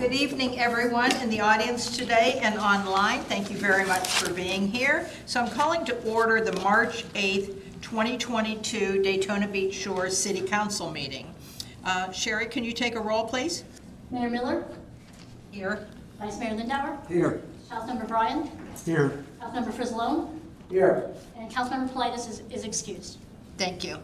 Good evening, everyone in the audience today and online. Thank you very much for being here. So I'm calling to order the March 8th, 2022 Daytona Beach Shores City Council meeting. Sherry, can you take a roll, please? Mayor Miller, Here. Vice Mayor Lindauer, Here. Councilmember Bryan, Here. Councilmember Frizzalone, Here. and Councilmember Politis is excused. Thank you.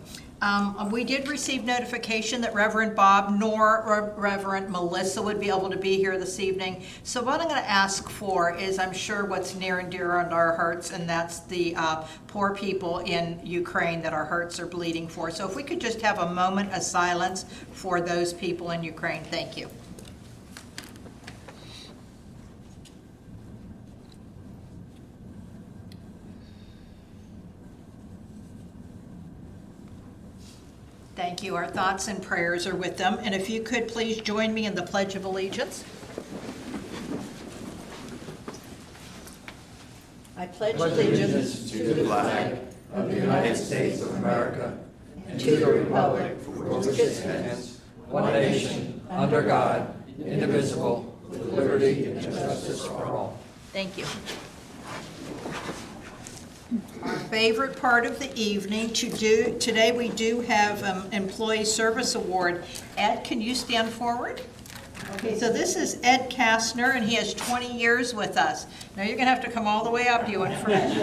We did receive notification that Reverend Bob nor Reverend Melissa would be able to be here this evening. So what I'm going to ask for is, I'm sure what's near and dear on our hearts, and that's the poor people in Ukraine that our hearts are bleeding for. So if we could just have a moment of silence for those people in Ukraine. Thank you. Thank you. Our thoughts and prayers are with them. And if you could please join me in the Pledge of Allegiance. I pledge allegiance to the flag of the United States of America and to the republic for which it stands, one nation, under God, indivisible, with liberty and justice for all. Thank you. Our favorite part of the evening today we do have Employee Service Award. Ed, can you stand forward? Okay, so this is Ed Kastner, and he has 20 years with us. Now you're going to have to come all the way up, you and Fred.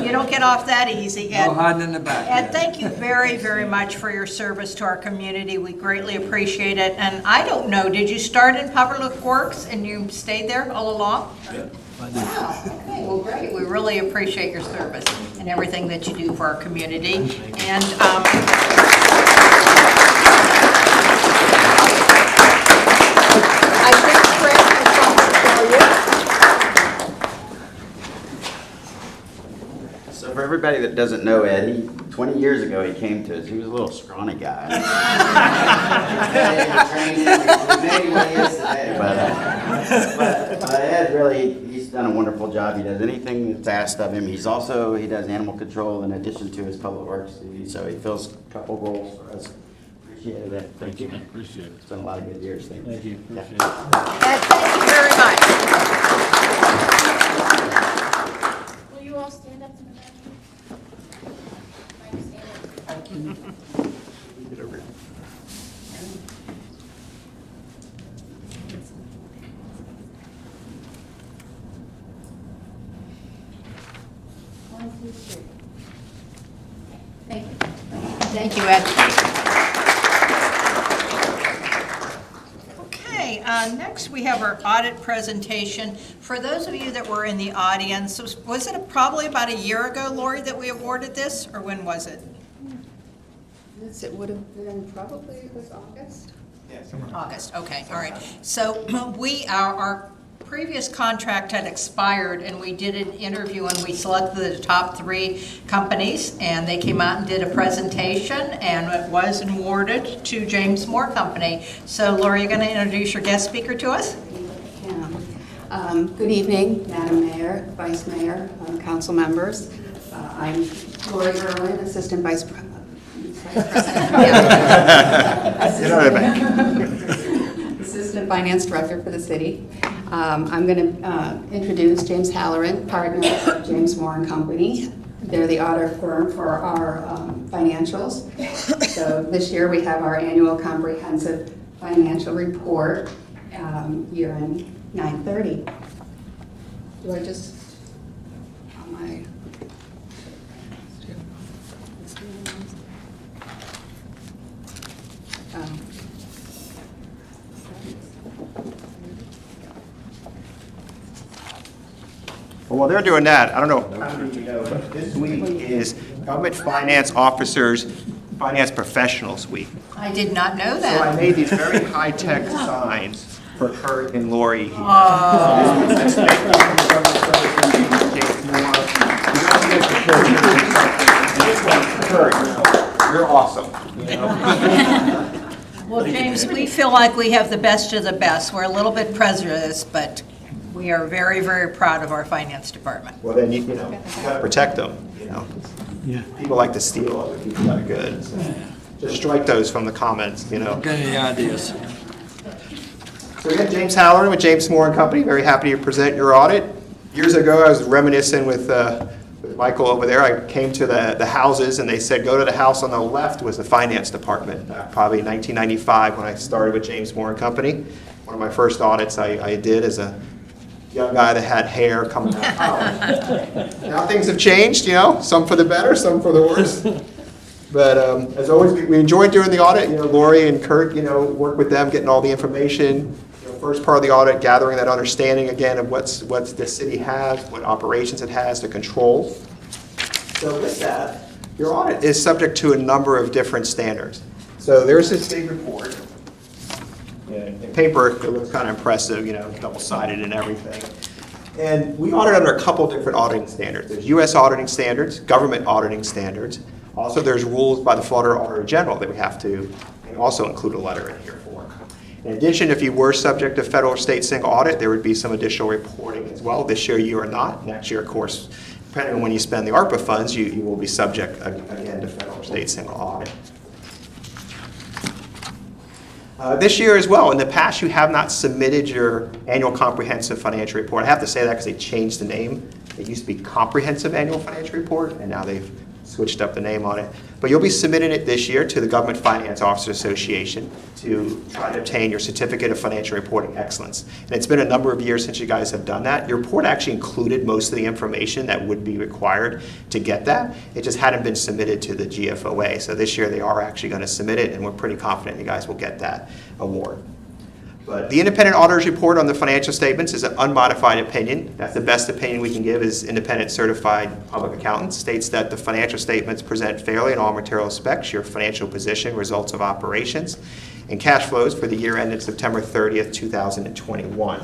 You don't get off that easy, Ed. No hiding in the back. Ed, thank you very, very much for your service to our community. We greatly appreciate it. And I don't know, did you start in Public Works and you stayed there all along? Yeah. Wow, okay, well, great. We really appreciate your service and everything that you do for our community. And I think Fred has something to tell you. So for everybody that doesn't know Ed, 20 years ago he came to us. He was a little scrawny guy. He made what he is today. But Ed really, he's done a wonderful job. He does anything that's asked of him. He does animal control in addition to his public works duties. So he fills a couple roles for us. Appreciate it. Thank you. Appreciate it. It's been a lot of good years. Thank you. Appreciate it. Ed, thank you very much. Will you all stand up to the back? Get over here. One, two, three. Thank you. Thank you, Ed. Okay, next we have our audit presentation. For those of you that were in the audience, was it probably about a year ago, Lori, that we awarded this, or when was it? Yes, it would have been probably this August. August, okay, all right. So our previous contract had expired, and we did an interview, and we selected the top 3 companies, and they came out and did a presentation, and it was awarded to James Moore Company. So Laura, you're going to introduce your guest speaker to us? Yeah. Good evening, Madam Mayor, Vice Mayor, council members. I'm Lori Irwin, Assistant Vice President. Assistant Finance Director for the city. I'm going to introduce James Halloran, partner of James Moore and Company. They're the audit firm for our financials. So this year we have our annual comprehensive financial report, year end 9/30. Do I just, on my... Well, while they're doing that, I don't know how many of you know, but this week is Government Finance Officers Finance Professionals Week. I did not know So I that. made these very high-tech signs for Kurt and Lori here. This one for Kurt, you're awesome. You know? Well, James, we feel like we have the best of the best. We're a little bit prejudiced, but we are very, very proud of our finance department. Well, then you gotta protect them, you know? Yeah. People like to steal other people that are good. So just strike those from the comments, you know? Got any ideas? So again, James Halloran with James Moore and Company, very happy to present your audit. Years ago, I was reminiscing with Michael over there. I came to the houses and they said, go to the house on the left was the finance department, probably in 1995 when I started with James Moore and Company. One of my first audits I did as a young guy that had hair coming out of college. Now things have changed, some for the better, some for the worse. But as always, we enjoyed doing the audit. Lori and Kurt, work with them, getting all the information. First part of the audit, gathering that understanding again of what the city has, what operations it has, the controls. So with that, your audit is subject to a number of different standards. So there's this big report. In paper, it looks kind of impressive, double-sided and everything. And we audit under a couple different auditing standards. There's U.S. auditing standards, government auditing standards. Also, there's rules by the Florida Auditor General that we have to also include a letter in here for. In addition, if you were subject to federal or state single audit, there would be some additional reporting as well. This year you are not. Next year, of course, depending on when you spend the ARPA funds, you will be subject again to federal or state single audit. This year as well, in the past you have not submitted your annual comprehensive financial report. I have to say that because they changed the name. It used to be comprehensive annual financial report, and now they've switched up the name on it. But you'll be submitting it this year to the Government Finance Officers Association to try to obtain your Certificate of Financial Reporting Excellence. And it's been a number of years since you guys have done that. Your report actually included most of the information that would be required to get that. It just hadn't been submitted to the GFOA. So this year they are actually going to submit it, and we're pretty confident you guys will get that award. But the independent auditor's report on the financial statements is an unmodified opinion. That's the best opinion we can give as independent certified public accountants. States that the financial statements present fairly in all material respects your financial position, results of operations, and cash flows for the year ended September 30th, 2021.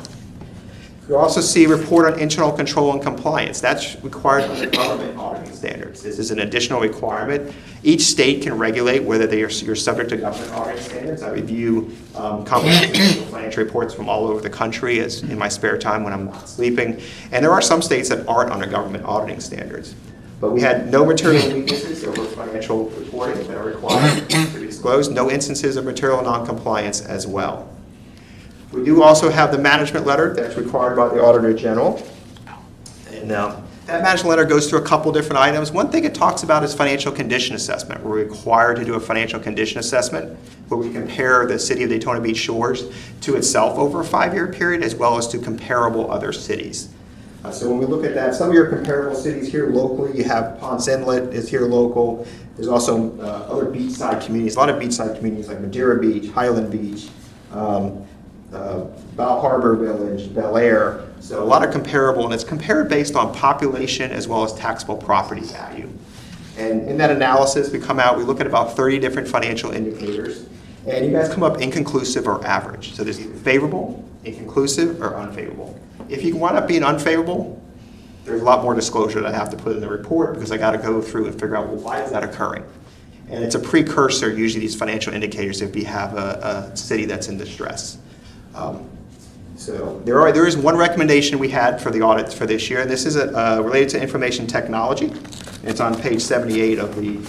You'll also see a report on internal control and compliance. That's required by the government auditing standards. This is an additional requirement. Each state can regulate whether you're subject to government auditing standards. I review comprehensive financial reports from all over the country in my spare time when I'm not sleeping. And there are some states that aren't under government auditing standards. But we had no material weaknesses over financial reporting that are required to be disclosed. No instances of material noncompliance as well. We do also have the management letter that's required by the Auditor General. And that management letter goes through a couple different items. One thing it talks about is financial condition assessment. We're required to do a financial condition assessment where we compare the city of Daytona Beach Shores to itself over a 5-year period as well as to comparable other cities. So when we look at that, some of your comparable cities here locally, you have Ponce Inlet is here local. There's also other beachside communities, a lot of beachside communities like Madeira Beach, Highland Beach, Bal Harbor Village, Bel Air. So a lot of comparable, and it's compared based on population as well as taxable property value. And in that analysis, we look at about 30 different financial indicators, and you guys come up inconclusive or average. So there's either favorable, inconclusive, or unfavorable. If you wind up being unfavorable, there's a lot more disclosure that I have to put in the report because I got to go through and figure out, well, why is that occurring? And it's a precursor, usually these financial indicators, if you have a city that's in distress. So there is one recommendation we had for the audit for this year, and this is related to information technology. It's on page 78 of the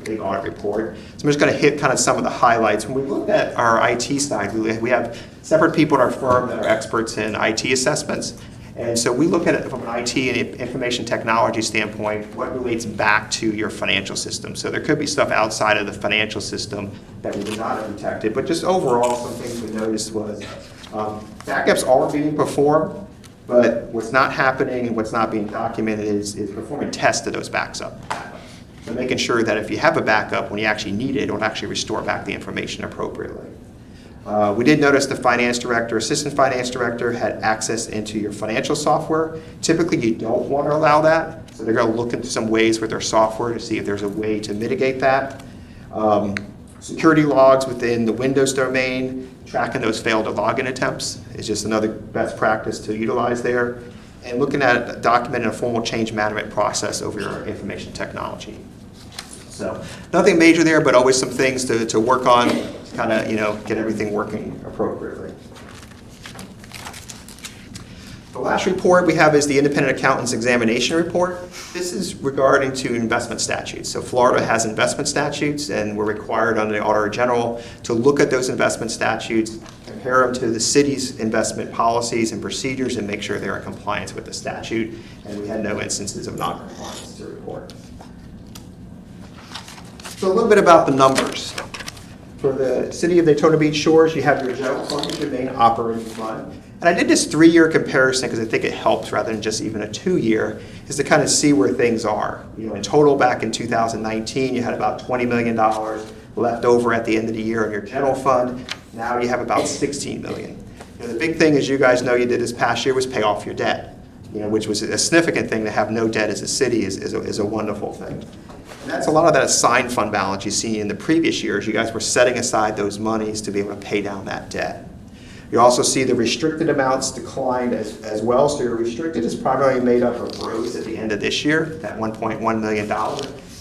big audit report. So I'm just going to hit kind of some of the highlights. When we look at our IT side, we have separate people in our firm that are experts in IT assessments. And so we look at it from an IT and information technology standpoint, what relates back to your financial system. So there could be stuff outside of the financial system that we did not have detected, but just overall, some things we noticed was backups are being performed, but what's not happening and what's not being documented is performing tests of those backups. So making sure that if you have a backup, when you actually need it, it'll actually restore back the information appropriately. We did notice the finance director, assistant finance director had access into your financial software. Typically, you don't want to allow that, so they're going to look into some ways with their software to see if there's a way to mitigate that. Security logs within the Windows domain, tracking those failed login attempts is just another best practice to utilize there. And looking at documenting a formal change management process over your information technology. So nothing major there, but always some things to work on, kind of get everything working appropriately. The last report we have is the Independent Accountant's Examination Report. This is regarding to investment statutes. So Florida has investment statutes, and we're required under the Auditor General to look at those investment statutes, compare compare them to the city's investment policies and procedures and make sure they're in compliance with the statute, and we had no instances of non-compliance to report. So a little bit about the numbers. For the City of Daytona Beach Shores, you have your general fund, your main operating fund. And I did this 3-year comparison because I think it helps rather than just even a 2-year, is to kind of see where things are. In total, back in 2019, you had about $20 million left over at the end of the year in your general fund. Now you have about $16 million. The big thing, as you guys know, you did this past year was pay off your debt, which was a significant thing. To have no debt as a city is a wonderful thing. And that's a lot of that assigned fund balance you see in the previous years. You guys were setting aside those monies to be able to pay down that debt. You also see the restricted amounts declined as well. So your restricted is primarily made up of roads at the end of this year, that $1.1 million.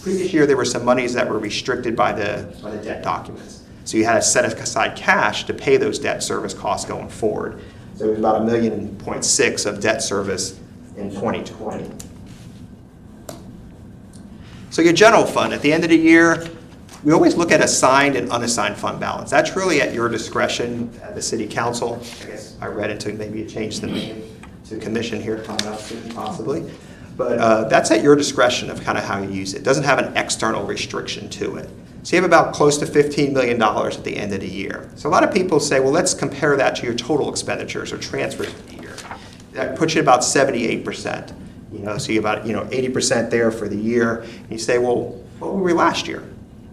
Previous year, there were some monies that were restricted by the debt documents. So you had to set aside cash to pay those debt service costs going forward. So it was about $1.6 million of debt service in 2020. So your general fund, at the end of the year, we always look at assigned and unassigned fund balance. That's really at your discretion at the city council. I guess I read into maybe you change the name to commission here coming up soon, possibly. But that's at your discretion of kind of how you use it. It doesn't have an external restriction to it. So you have about close to $15 million at the end of the year. So a lot of people say, well, let's compare that to your total expenditures or transfers for the year. That puts you about 78%. So you about 80% there for the year. And you say, well, what were we last year?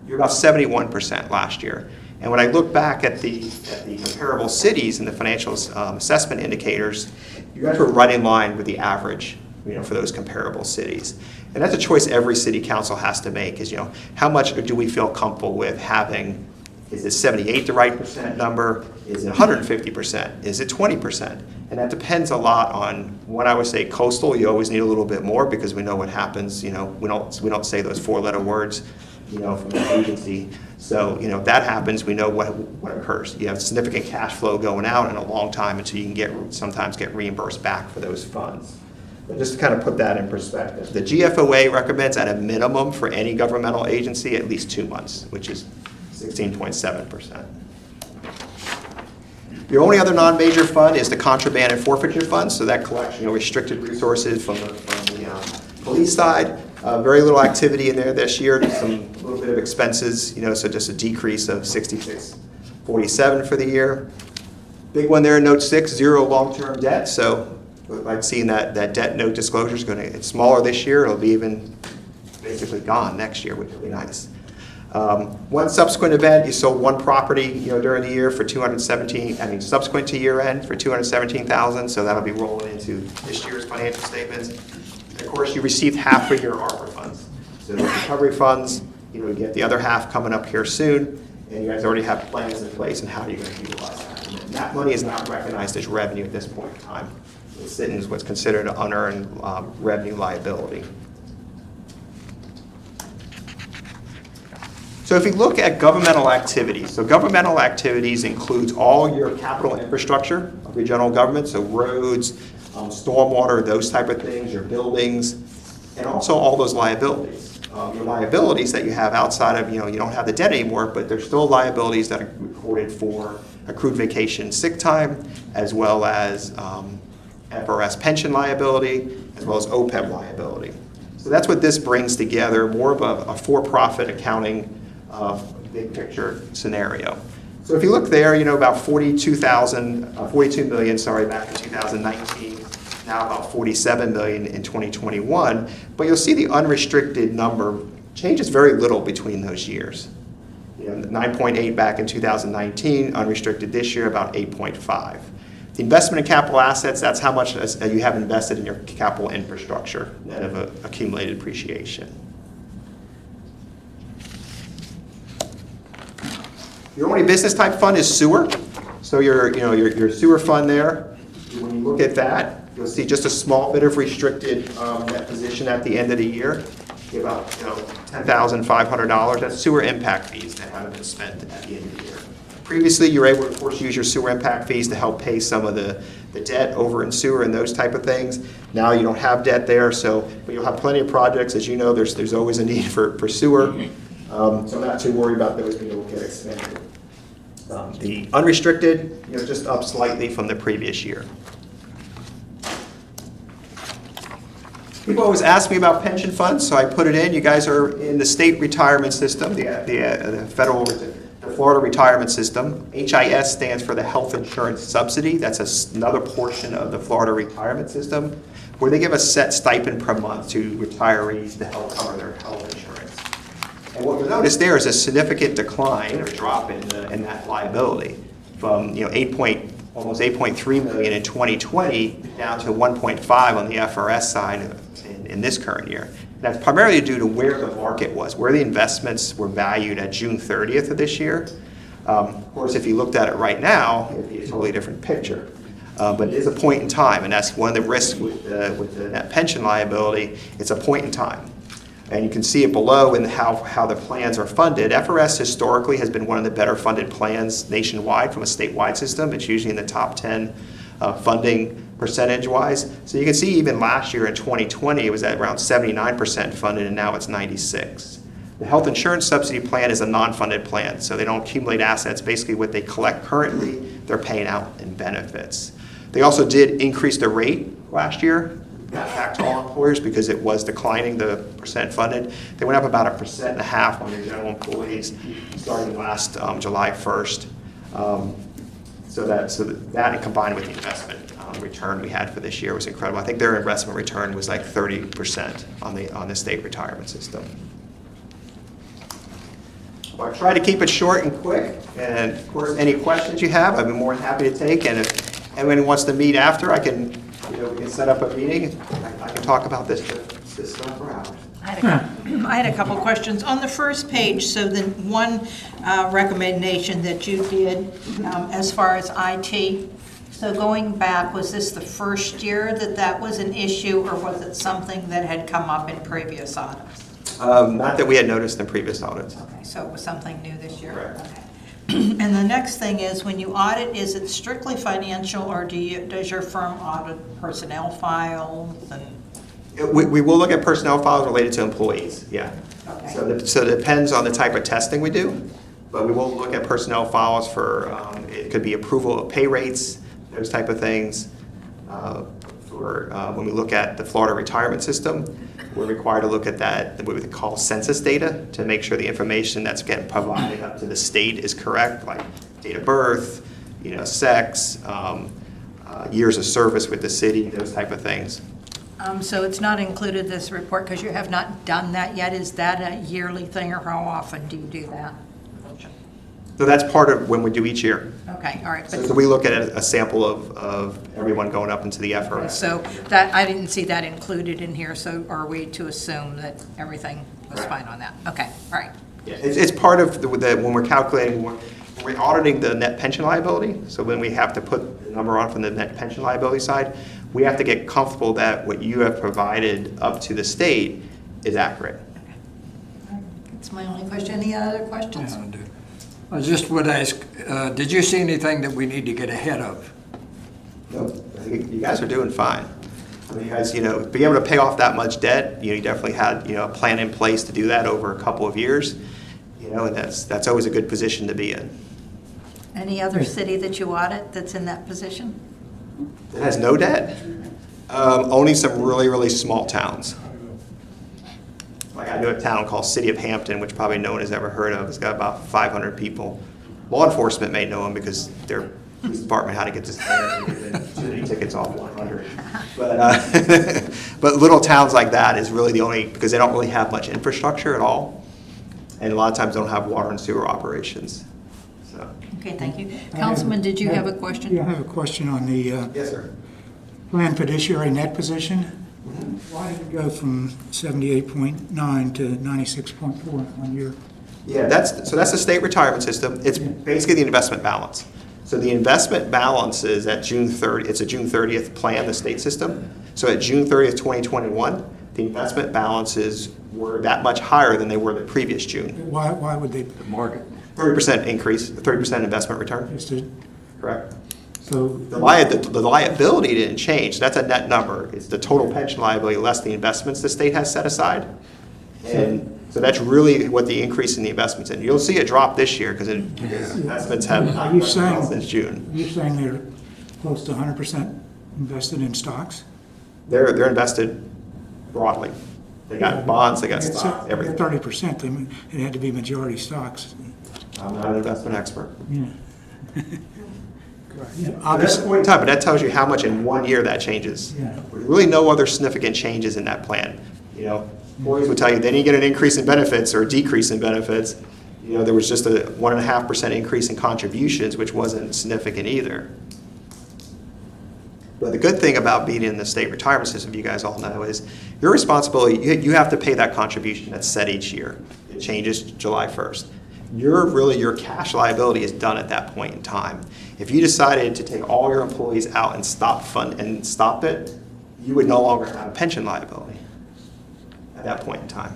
You're about 71% last year. And when I look back at the comparable cities and the financial assessment indicators, you guys were right in line with the average, for those comparable cities. And that's a choice every city council has to make is, how much do we feel comfortable with having? Is it 78 the right percent number? Is it 150%? Is it 20%? And that depends a lot on, when I would say coastal, you always need a little bit more because we know what happens, we don't say those 4-letter words, from the agency. So, that happens, we know what occurs. You have significant cash flow going out in a long time until you can sometimes get reimbursed back for those funds. But just to kind of put that in perspective, the GFOA recommends at a minimum for any governmental agency at least 2 months, which is 16.7%. Your only other non-major fund is the contraband and forfeiture fund, so that collects restricted resources from the police side. Very little activity in there this year, just a little bit of expenses, so just a decrease of 66.47 for the year. Big one there, note 6, 0 long-term debt. So like seeing that debt note disclosure is it's smaller this year. It'll be even basically gone next year, which will be nice. One subsequent event, you sold one property, during the year for subsequent to year end for $217,000. So that'll be rolling into this year's financial statements. And of course, you received half of your ARPA funds. So the recovery funds, you get the other half coming up here soon. And you guys already have plans in place on how you're going to utilize that. And that money is not recognized as revenue at this point in time. It's sitting as what's considered an unearned revenue liability. So if you look at governmental activities, so governmental activities includes all your capital infrastructure of your general government, so roads, stormwater, those type of things, your buildings, and also all those liabilities. Your liabilities that you have outside of, you don't have the debt anymore, but there's still liabilities that are recorded for accrued vacation sick time, as well as FRS pension liability, as well as OPEB liability. So that's what this brings together, more of a for-profit accounting big picture scenario. So if you look there, about 42 million, back in 2019, now about 47 million in 2021. But you'll see the unrestricted number changes very little between those years. 9.8 back in 2019, unrestricted this year about 8.5. The investment in capital assets, that's how much you have invested in your capital infrastructure, net of accumulated appreciation. Your only business type fund is sewer. So your sewer fund there, when you look at that, you'll see just a small bit of restricted net position at the end of the year. About $10,500. That's sewer impact fees that haven't been spent at the end of the year. Previously, you were able to, of course, use your sewer impact fees to help pay some of the debt over in sewer and those type of things. Now you don't have debt there, but you'll have plenty of projects. As you know, there's always a need for sewer. So I'm not too worried about those being able to get expanded. The unrestricted, just up slightly from the previous year. People always ask me about pension funds, so I put it in. You guys are in the state retirement system, the Florida retirement system. HIS stands for the Health Insurance Subsidy. That's another portion of the Florida retirement system, where they give a set stipend per month to retirees to help cover their health insurance. And what you'll notice there is a significant decline or drop in that liability from almost 8.3 million in 2020 down to 1.5 on the FRS side in this current year. That's primarily due to where the market was, where the investments were valued at June 30th of this year. Of course, if you looked at it right now, it'd be a totally different picture. But it is a point in time, and that's one of the risks with the net pension liability. It's a point in time. And you can see it below in how the plans are funded. FRS historically has been one of the better funded plans nationwide from a statewide system. It's usually in the top 10 funding percentage-wise. So you can see even last year in 2020, it was at around 79% funded, and now it's 96%. The health insurance subsidy plan is a non-funded plan, so they don't accumulate assets. Basically what they collect currently, they're paying out in benefits. They also did increase the rate last year, back to all employers, because it was declining, the percent funded. They went up about 1.5% on their general employees starting last July 1st. So that combined with the investment return we had for this year was incredible. I think their investment return was like 30% on the state retirement system. Well, I try to keep it short and quick, and of course, any questions you have, I'd be more than happy to take. And if anyone wants to meet after, we can set up a meeting. I can talk about this stuff for hours. I had a couple questions. On the first page, so the one recommendation that you did as far as IT, so going back, was this the first year that was an issue, or was it something that had come up in previous audits? Not that we had noticed in previous audits. Okay, so it was something new this year? Correct. Okay. And the next thing is, when you audit, is it strictly financial, or does your firm audit personnel files and? We will look at personnel files related to employees, yeah. Okay. So it depends on the type of testing we do, but we will look at personnel files for, it could be approval of pay rates, those type of things. When we look at the Florida retirement system, we're required to look at that, what we call census data, to make sure the information that's getting provided up to the state is correct, like date of birth, sex, years of service with the city, those type of things. So it's not included this report because you have not done that yet? Is that a yearly thing, or how often do you do that? So that's part of when we do each year. Okay, all right. So we look at a sample of everyone going up into the FRS. So that, I didn't see that included in here, so are we to assume that everything was Right. fine on that? Okay, all right. Yeah, it's part of when we're calculating, when we're auditing the net pension liability, so when we have to put the number on from the net pension liability side, we have to get comfortable that what you have provided up to the state is accurate. That's my only question. Any other questions? I just would ask, did you see anything that we need to get ahead of? No, I think you guys are doing fine. I mean, you guys, being able to pay off that much debt, you definitely had, a plan in place to do that over a couple of years, and that's always a good position to be in. Any other city that you audit that's in that position? It has no debt. Only some really, really small towns. Like I know a town called City of Hampton, which probably no one has ever heard of. It's got about 500 people. Law enforcement may know them because their police department had to get this too many tickets off 100. But little towns like that is really the only, because they don't really have much infrastructure at all, and a lot of times don't have water and sewer operations. So. Okay, thank you. Councilman, did you have a question? Yeah, I have a question on the Yes, sir. planned fiduciary net position. Why did it go from 78.9 to 96.4 on your? Yeah, that's the state retirement system. It's basically the investment balance. So the investment balance is at June 30, it's a June 30th plan, the state system. So at June 30th, 2021, the investment balances were that much higher than they were the previous June. Why would they? The market. 30% increase, 30% investment return, Just to, correct? so The liability didn't change. That's a net number. It's the total pension liability less the investments the state has set aside. And So that's really what the increase in the investments in. You'll see a drop this year because investments have Are you saying- since June. You're saying they're close to 100% invested in stocks? They're invested broadly. They got bonds, they got It's stocks, everything. 30%, it had to be majority stocks. I'm not an investment expert. Yeah. Yeah, At this obviously, point in time, but that tells you how much in 1 year that changes. Yeah. There's really no other significant changes in that plan. You know, employees would tell you they didn't get an increase in benefits or a decrease in benefits. You know, there was just a 1.5% increase in contributions, which wasn't significant either. But the good thing about being in the state retirement system, you guys all know, is your responsibility, you have to pay that contribution that's set each year. It changes July 1st. Your cash liability is done at that point in time. If you decided to take all your employees out and stop it, you would no longer have a pension liability at that point in time.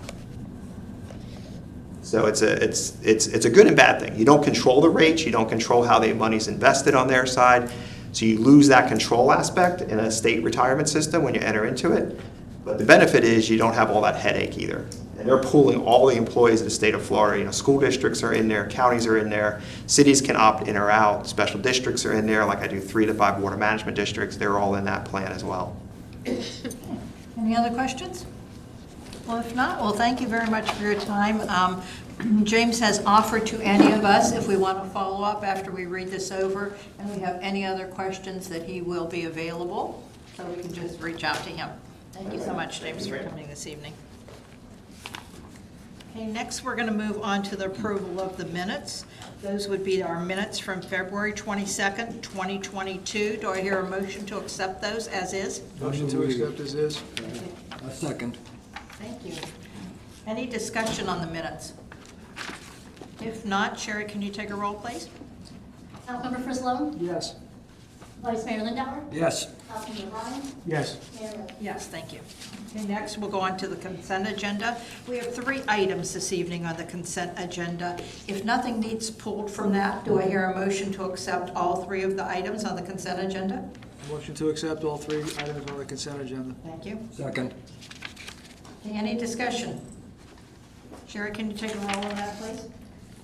So it's a good and bad thing. You don't control the rates, you don't control how the money's invested on their side, so you lose that control aspect in a state retirement system when you enter into it. But the benefit is you don't have all that headache either. And they're pooling all the employees of the state of Florida. You know, school districts are in there, counties are in there, cities can opt in or out, special districts are in there, like I do 3 to 5 water management districts, they're all in that plan as well. Any other questions? Well, if not, well, thank you very much for your time. James has offered to any of us, if we want to follow up after we read this over, and we have any other questions, that he will be available, so we can just reach out to him. Thank you so much, James, for coming this evening. Okay, next we're going to move on to the approval of the minutes. Those would be our minutes from February 22nd, 2022. Do I hear a motion to accept those as is? Motion to accept as is. A second. Thank you. Any discussion on the minutes? If not, Sherry, can you take a roll, please? Councilmember Frizzlone? Yes. Vice Mayor Lindauer? Yes. Councilmember Ryan? yes. Mayor Miller? Yes, thank you. Okay, next we'll go on to the consent agenda. We have 3 items this evening on the consent agenda. If nothing needs pulled from that, do I hear a motion to accept all 3 of the items on the consent agenda? Motion to accept all 3 items on the consent agenda. Thank you. Second. Okay, any discussion? Sherry, can you take a roll on that, please?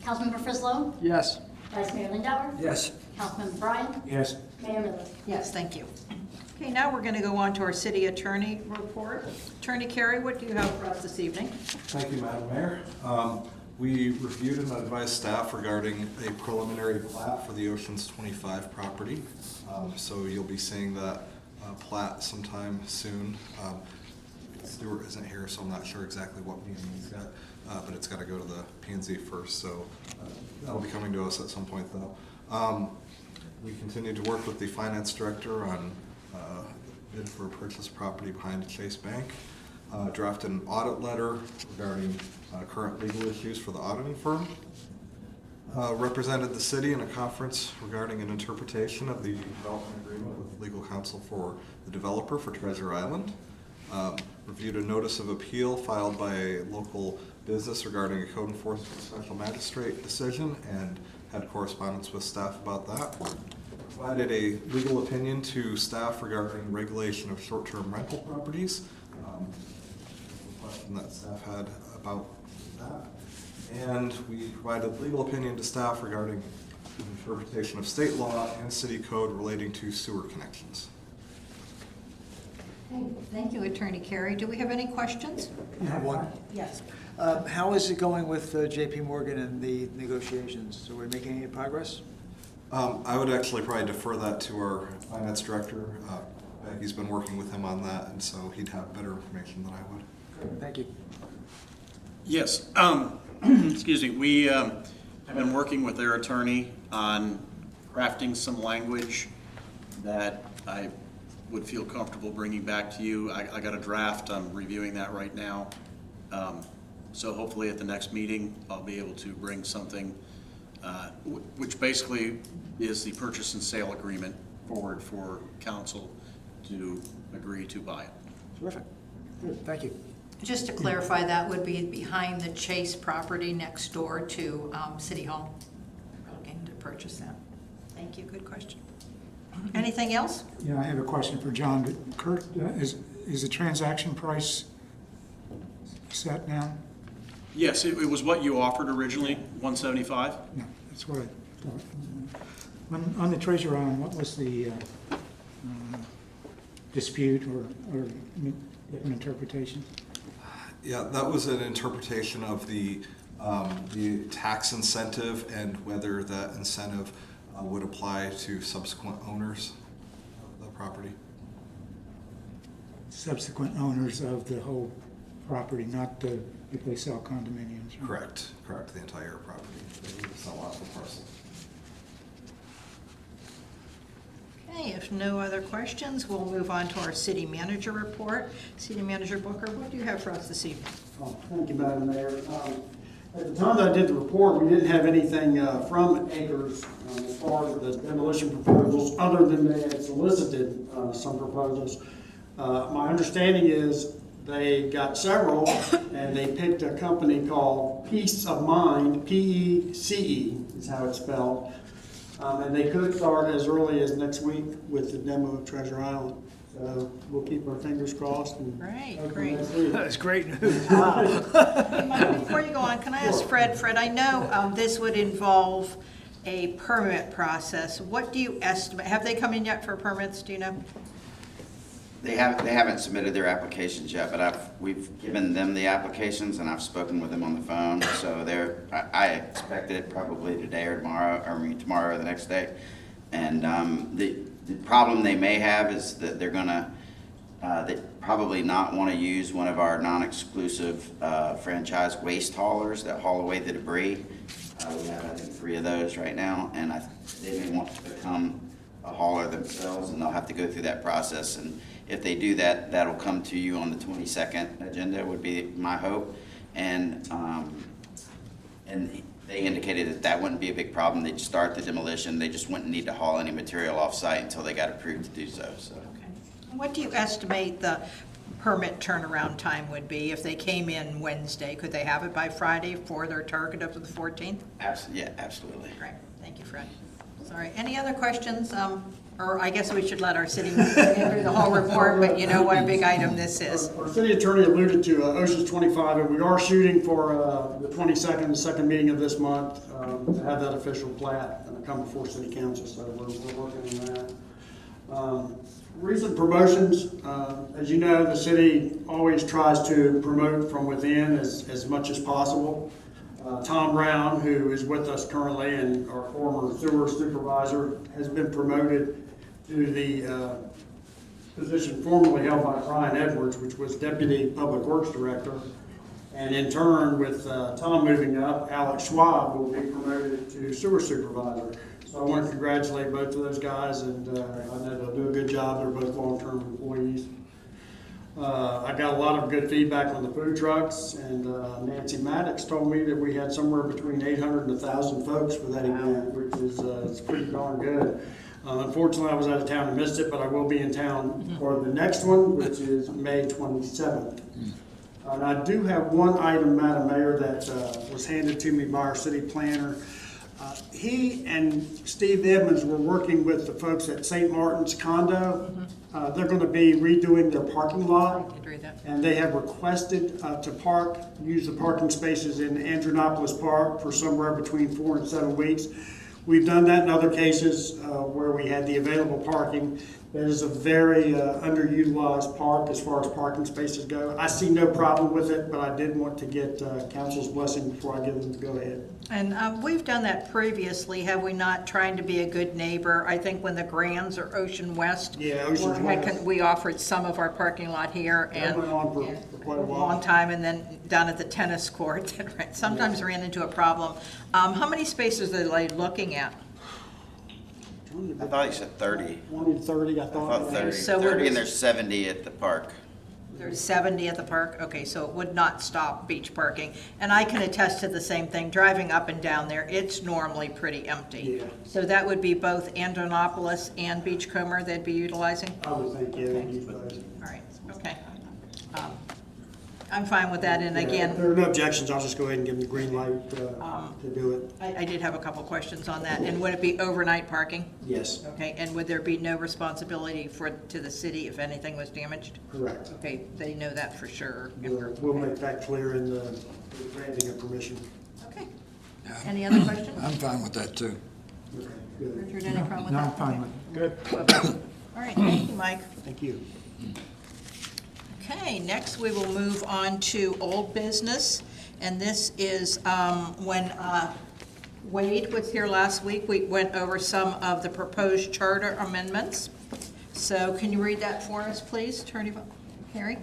Councilmember Frizzlone? Yes. Vice Mayor Lindauer? Yes. Councilmember Bryan? Yes. Mayor Miller? Yes, thank you. Okay, now we're going to go on to our city attorney report. Attorney Carey, what do you have for us this evening? Thank you, Madam Mayor. We reviewed and advised staff regarding a preliminary plat for the Oceans 25 property. So you'll be seeing that plat sometime soon. Stuart isn't here, so I'm not sure exactly what meeting he's got, but it's got to go to the P&Z first, so that'll be coming to us at some point, though. We continue to work with the finance director on bid for a purchase property behind Chase Bank. Drafted an audit letter regarding current legal issues for the auditing firm. Represented the city in a conference regarding an interpretation of the development agreement with legal counsel for the developer for Treasure Island. Reviewed a notice of appeal filed by a local business regarding a code enforcement special magistrate decision and had correspondence with staff about that. Provided a legal opinion to staff regarding regulation of short-term rental properties. A question that staff had about that. And we provided legal opinion to staff regarding interpretation of state law and city code relating to sewer connections. Okay, thank you, Attorney Carey. Do we have any questions? I have one. Yes. How is it going with JP Morgan and the negotiations? Are we making any progress? I would actually probably defer that to our finance director. Becky's been working with him on that, and so he'd have better information than I would. Great, thank you. Yes, excuse me, we have been working with their attorney on crafting some language that I would feel comfortable bringing back to you. I got a draft, I'm reviewing that right now. So hopefully at the next meeting, I'll be able to bring something, which basically is the purchase and sale agreement forward for council to agree to buy it. Terrific. Good, thank you. Just to clarify, that would be behind the Chase property next door to City Hall. We're looking to purchase that. Thank you, good question. Anything else? Yeah, I have a question for John. Kurt, is the transaction price set now? Yes, it was what you offered originally, 175? No, that's what I thought. On the Treasure Island, what was the dispute or different interpretation? Yeah, that was an interpretation of the tax incentive and whether that incentive would apply to subsequent owners of the property. Subsequent owners of the whole property, not if they sell condominiums. right? Correct, the entire property. It's not lots of parcel. Okay, if no other questions, we'll move on to our city manager report. City Manager Booker, what do you have for us this evening? Thank you, Madam Mayor. At the time that I did the report, we didn't have anything from Acres as far as the demolition proposals, other than they had solicited some proposals. My understanding is they got several, and they picked a company called Peace of Mind, P-E-C-E is how it's spelled. And they could start as early as next week with the demo of Treasure Island. So we'll keep our fingers crossed. And Great, hope for great. next week. That's great news. Before you go on, can I ask Fred? Fred, I know this would involve a permit process. What do you estimate? Have they come in yet for permits, do you know? They haven't submitted their applications yet, but we've given them the applications and I've spoken with them on the phone. So I expect it probably today or tomorrow, tomorrow or the next day. And the problem they may have is that they're gonna they probably not want to use one of our non-exclusive franchise waste haulers that haul away the debris. We have, I think, 3 of those right now, and they may want to become a hauler themselves, and they'll have to go through that process. And if they do that, that'll come to you on the 22nd agenda, would be my hope. And they indicated that wouldn't be a big problem. They'd start the demolition. They just wouldn't need to haul any material off-site until they got approved to do so. What do you estimate the permit turnaround time would be if they came in Wednesday? Could they have it by Friday for their target up to the 14th? Yeah, absolutely. Great, thank you, Fred. Sorry, any other questions? Or I guess we should let our city manager do the whole report, but you know what a big item this is. Our city attorney alluded to Oceans 25, and we are shooting for the 22nd, the second meeting of this month, to have that official plat and come before city council, so we're working on that. Recent promotions, as you know, the city always tries to promote from within as much as possible. Tom Brown, who is with us currently and our former sewer supervisor, has been promoted to the position formerly held by Brian Edwards, which was Deputy Public Works Director. And in turn, with Tom moving up, Alex Schwab will be promoted to Sewer Supervisor. So I want to congratulate both of those guys, and I know they'll do a good job. They're both long-term employees. I got a lot of good feedback on the food trucks, and Nancy Maddox told me that we had somewhere between 800 and 1,000 folks for that event, which is it's pretty darn good. Unfortunately, I was out of town and missed it, but I will be in town for the next one, which is May 27th. And I do have one item, Madam Mayor, that was handed to me by our city planner. He and Steve Edmonds were working with the folks at St. Martin's Condo. They're going to be redoing their parking lot. And they have requested to use the parking spaces in Andronopolis Park for somewhere between 4 and 7 weeks. We've done that in other cases where we had the available parking. That is a very underutilized park as far as parking spaces go. I see no problem with it, but I did want to get council's blessing before I give them the go-ahead. And we've done that previously, have we not, trying to be a good neighbor? I think when the Grands or Ocean West. Yeah, Ocean West. We offered some of our parking lot here That and went on for quite a while. long time, and then down at the tennis court, sometimes ran into a problem. How many spaces are they looking at? I thought you said 30. 20 to 30, I I thought. thought 30, So 30 and there's 70 at the park. There's 70 at the park? Okay, so it would not stop beach parking. And I can attest to the same thing, driving up and down there, it's normally pretty empty. Yeah. So that would be both Andronopolis and Beachcomber they'd be utilizing? I would think, yeah, they'd use those. All right, okay. I'm fine with that, and If again, there are no objections, I'll just go ahead and give them the green light to do it. I did have a couple questions on that. And would it be overnight parking? Yes, Okay, and would there be no responsibility to the city if anything was damaged? correct. Okay, they know that for sure. We'll make that clear in the granting of permission. Okay. Any other questions? I'm fine with that, too. Okay, good. Richard, any problem with No, that? I'm fine with it. Good. All right, thank you, Mike. Thank you. Okay, next we will move on to old business. And this is when Wade was here last week, we went over some of the proposed charter amendments. So can you read that for us, please, Attorney Harry?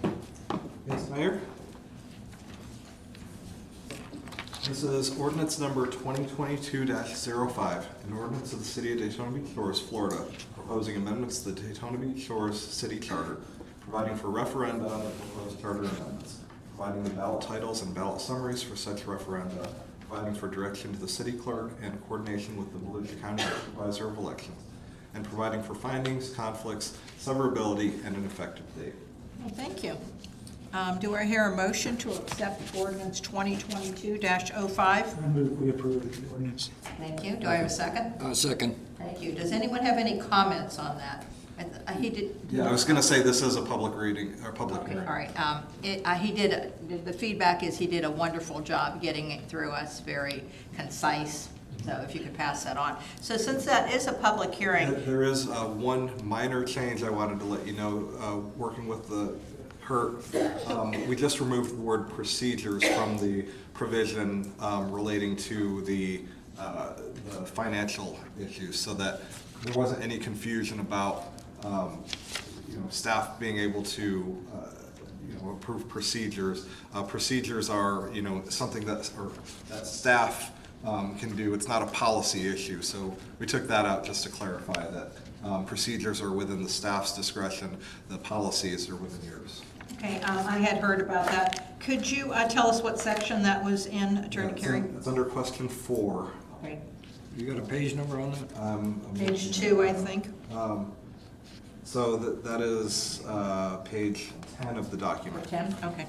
Yes, Mayor. This is ordinance number 2022-05, an ordinance of the City of Daytona Beach Shores, Florida, proposing amendments to the Daytona Beach Shores City Charter, providing for referenda on the proposed charter amendments, providing the ballot titles and ballot summaries for such referenda, providing for direction to the city clerk and coordination with the Volusia County Supervisor of Elections, and providing for findings, conflicts, severability, and an effective date. Well, thank you. Do I hear a motion to accept ordinance 2022-05? I move we approve the ordinance. Thank you. Do I have a second? Second. Thank you. Does anyone have any comments on that? He did. Yeah, I was going to say this is a public reading, or public Okay, hearing. all right. The feedback is he did a wonderful job getting it through us, very concise. So if you could pass that on. So since that is a public hearing, There is one minor change I wanted to let you know, working with the HERT. We just removed the word procedures from the provision relating to the financial issues, so that there wasn't any confusion about staff being able to approve procedures. Procedures are something that staff can do. It's not a policy issue, so we took that out just to clarify that procedures are within the staff's discretion, the policies are within yours. okay, I had heard about that. Could you tell us what section that was in, Attorney Carey? It's under question 4. Okay. You got a page number on that? Page 2, I think. So that is page 10 of the document. 10, okay.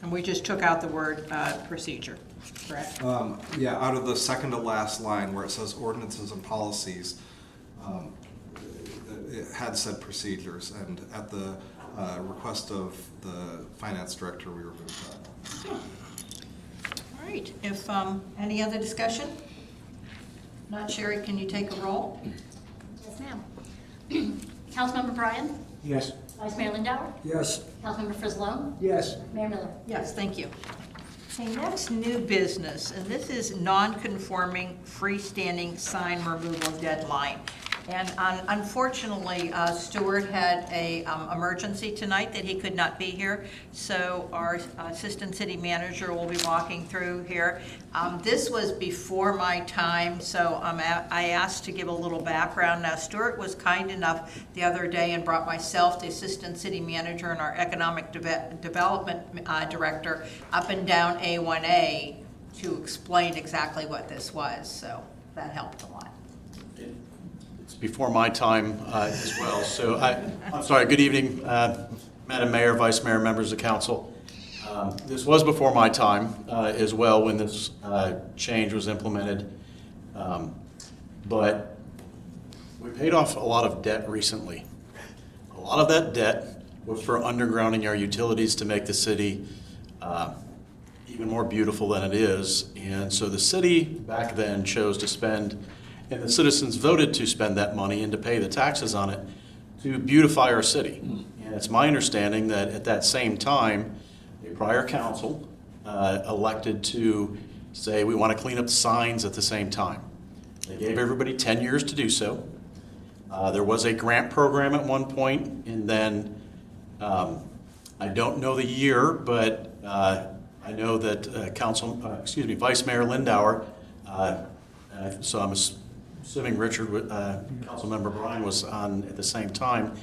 And we just took out the word procedure, correct? Yeah, out of the second to last line where it says ordinances and policies, it had said procedures, and at the request of the finance director, we removed that. All right, if, any other discussion? Not Sherry, can you take a roll? Yes, ma'am. Councilmember Bryan? Yes. Vice Mayor Lindauer? Yes. Councilmember Frizzlo? Yes. Mayor Miller? Yes, thank you. Okay, next, new business, and this is non-conforming freestanding sign removal deadline. And unfortunately, Stuart had a emergency tonight that he could not be here, so our assistant city manager will be walking through here. This was before my time, so I asked to give a little background. Now, Stuart was kind enough the other day and brought myself, the assistant city manager, and our economic development director up and down A1A to explain exactly what this was, so that helped a lot. It's before my time as well. So I'm sorry, good evening, Madam Mayor, Vice Mayor, members of council. This was before my time as well when this change was implemented. But we paid off a lot of debt recently. A lot of that debt was for undergrounding our utilities to make the city even more beautiful than it is. And so the city back then chose to spend, and the citizens voted to spend that money and to pay the taxes on it to beautify our city. And it's my understanding that at that same time, a prior council elected to say we want to clean up the signs at the same time. They gave everybody 10 years to do so. There was a grant program at one point, and then I don't know the year, but I know that Vice Mayor Lindauer, so I'm assuming Richard, Councilmember Bryan was on at the same time.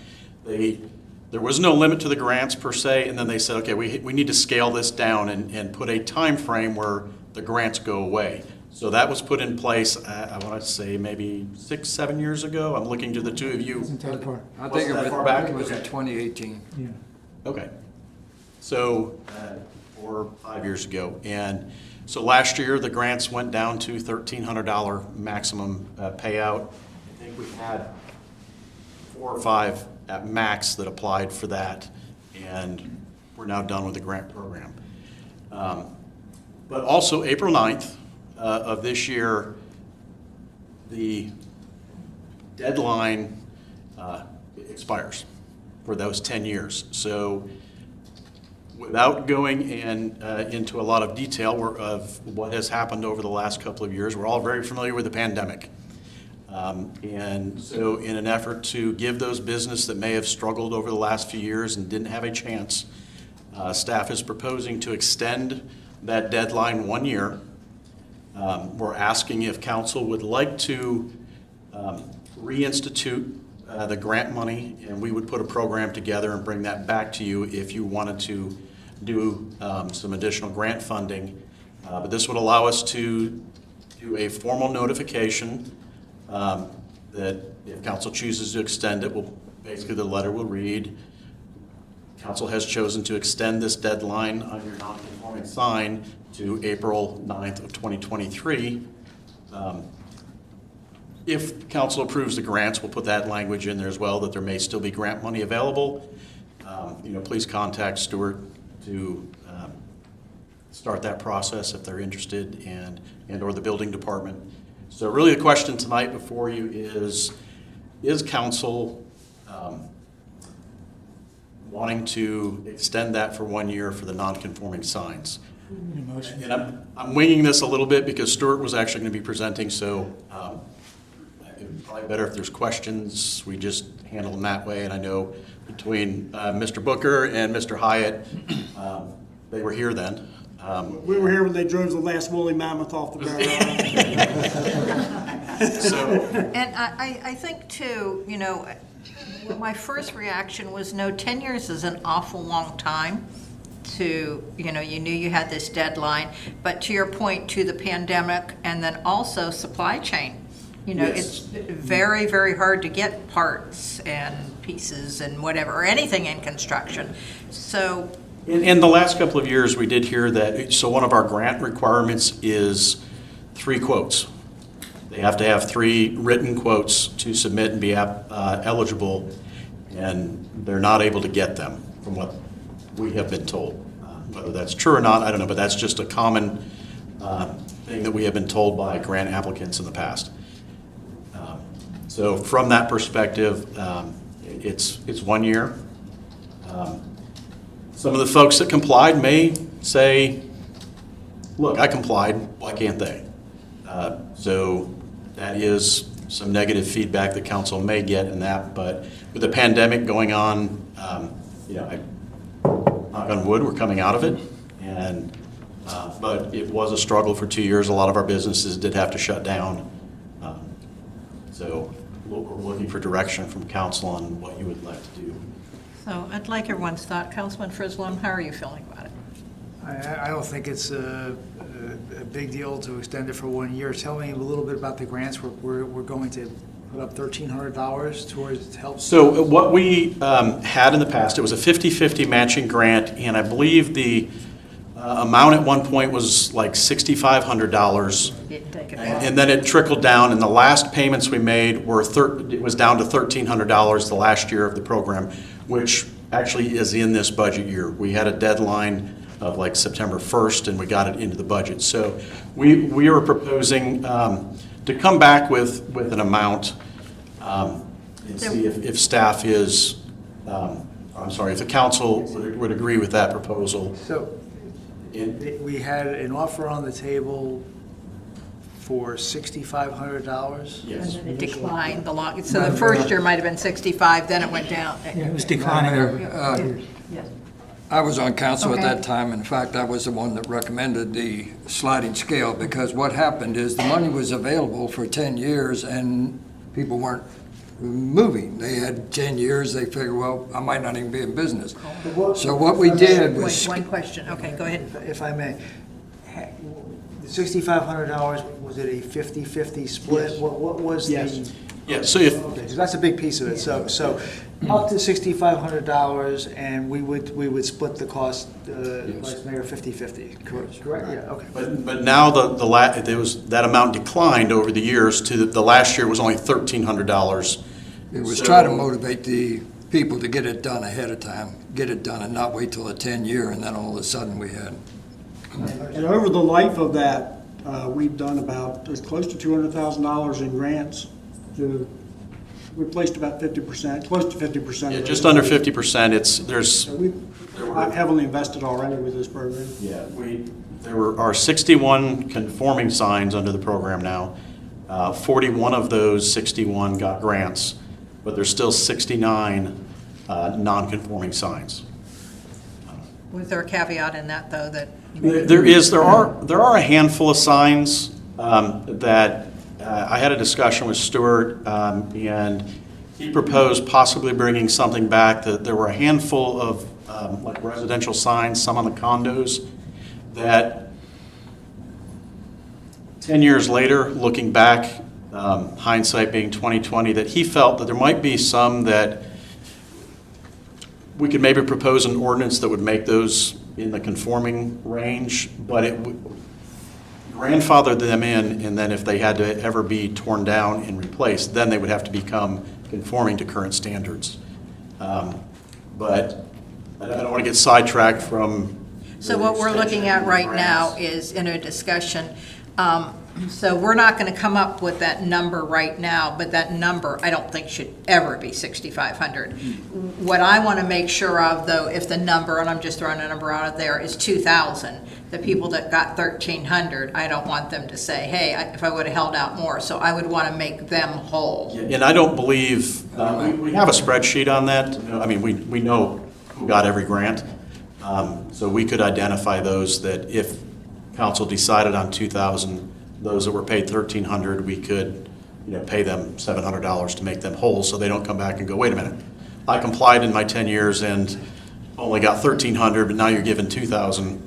There was no limit to the grants per se, and then they said, okay, we need to scale this down and put a time frame where the grants go away. So that was put in place, I want to say maybe 6-7 years ago. I'm looking to the two of you. Isn't that far? I think Wasn't that far back? it was in 2018. Yeah. Okay. So, 4 or 5 years ago. And so last year, the grants went down to $1,300 maximum payout. I think we had 4 or 5 at max that applied for that, and we're now done with the grant program. But also, April 9th of this year, the deadline expires for those 10 years. So without going into a lot of detail of what has happened over the last couple of years, we're all very familiar with the pandemic. And so in an effort to give those businesses that may have struggled over the last few years and didn't have a chance, staff is proposing to extend that deadline 1 year. We're asking if council would like to reinstitute the grant money, and we would put a program together and bring that back to you if you wanted to do some additional grant funding. But this would allow us to do a formal notification that if council chooses to extend it, basically the letter will read, council has chosen to extend this deadline on your non-conforming sign to April 9th of 2023. If council approves the grants, we'll put that language in there as well, that there may still be grant money available. Please contact Stuart to start that process if they're interested, and or the building department. So really the question tonight before you is council wanting to extend that for 1 year for the non-conforming signs? And I'm winging this a little bit because Stuart was actually going to be presenting, so it's probably better if there's questions, we just handle them that way. And I know between Mr. Booker and Mr. Hyatt, they were here then. We were here when they drove the last woolly mammoth off the barrel. And I think too, my first reaction was, no, 10 years is an awful long time to, you knew you had this deadline, but to your point, to the pandemic, and then also supply chain. It's very, very hard to get parts and pieces and whatever, or anything in construction. So. In the last couple of years, we did hear that, so one of our grant requirements is 3 quotes. They have to have 3 written quotes to submit and be eligible, and they're not able to get them from what we have been told. Whether that's true or not, I don't know, but that's just a common thing that we have been told by grant applicants in the past. So from that perspective, it's 1 year. Some of the folks that complied may say, look, I complied, why can't they? So that is some negative feedback that council may get in that, but with the pandemic going on, knock on wood, we're coming out of it. And but it was a struggle for 2 years. A lot of our businesses did have to shut down. So we're looking for direction from council on what you would like to do. So I'd like everyone's thought. Councilman Frizzlum, how are you feeling about it? I don't think it's a big deal to extend it for 1 year. Tell me a little bit about the grants. We're going to put up $1,300 towards help. So what we had in the past, it was a 50-50 matching grant, and I believe the amount at one point was like $6,500. Didn't take it. And then it trickled down, and the last payments we made were it was down to $1,300 the last year of the program, which actually is in this budget year. We had a deadline of like September 1st, and we got it into the budget. So we are proposing to come back with an amount and see if staff is, if the council would agree with that proposal. So we had an offer on the table for $6,500. Yes. And then it declined so the first year might have been 65, then it went down. Yeah, it was declining. I was on council at Okay. that time. In fact, I was the one that recommended the sliding scale, because what happened is the money was available for 10 years and people weren't moving. They had 10 years, they figured, well, I might not even be in business. So what we did Wait, was, one question. Okay, go ahead. If I may, the $6,500, was it a 50-50 split? Yes. What was Yes. the? Yeah, so if, Okay, so that's a big piece of it. So Up to $6,500, and we would split the cost, Vice Mayor, 50/50, correct? Yeah, okay. But now that amount declined over the years to the last year was only $1,300. It was try to motivate the people to get it done ahead of time, get it done and not wait till the 10-year, and then all of a sudden we had. And over the life of that, we've done about, as close to $200,000 in grants we placed about 50%, close to 50%. Yeah, just under 50%. So we've heavily invested already with this program. Yeah, there are 61 conforming signs under the program now. 41 of those 61 got grants, but there's still 69 non-conforming signs. Was there a caveat in that, though, that? There are a handful of signs that I had a discussion with Stuart, and he proposed possibly bringing something back. That there were a handful of like residential signs, some on the condos, that 10 years later, looking back, hindsight being 20/20, that he felt that there might be some that we could maybe propose an ordinance that would make those in the conforming range, but it would grandfather them in, and then if they had to ever be torn down and replaced, then they would have to become conforming to current standards. But I don't want to get sidetracked from. So what we're looking at right now is in a discussion. So we're not going to come up with that number right now, but that number I don't think should ever be 6,500. What I want to make sure of, though, if the number, and I'm just throwing a number out there, is 2,000, the people that got 1,300, I don't want them to say, hey, if I would have held out more. So I would want to make them whole. And I don't believe, we have a spreadsheet on that. I mean, we know who got every grant. So we could identify those that if council decided on 2,000, those that were paid 1,300, we could, pay them $700 to make them whole, so they don't come back and go, wait a minute, I complied in my 10 years and only got 1,300, but now you're giving 2,000.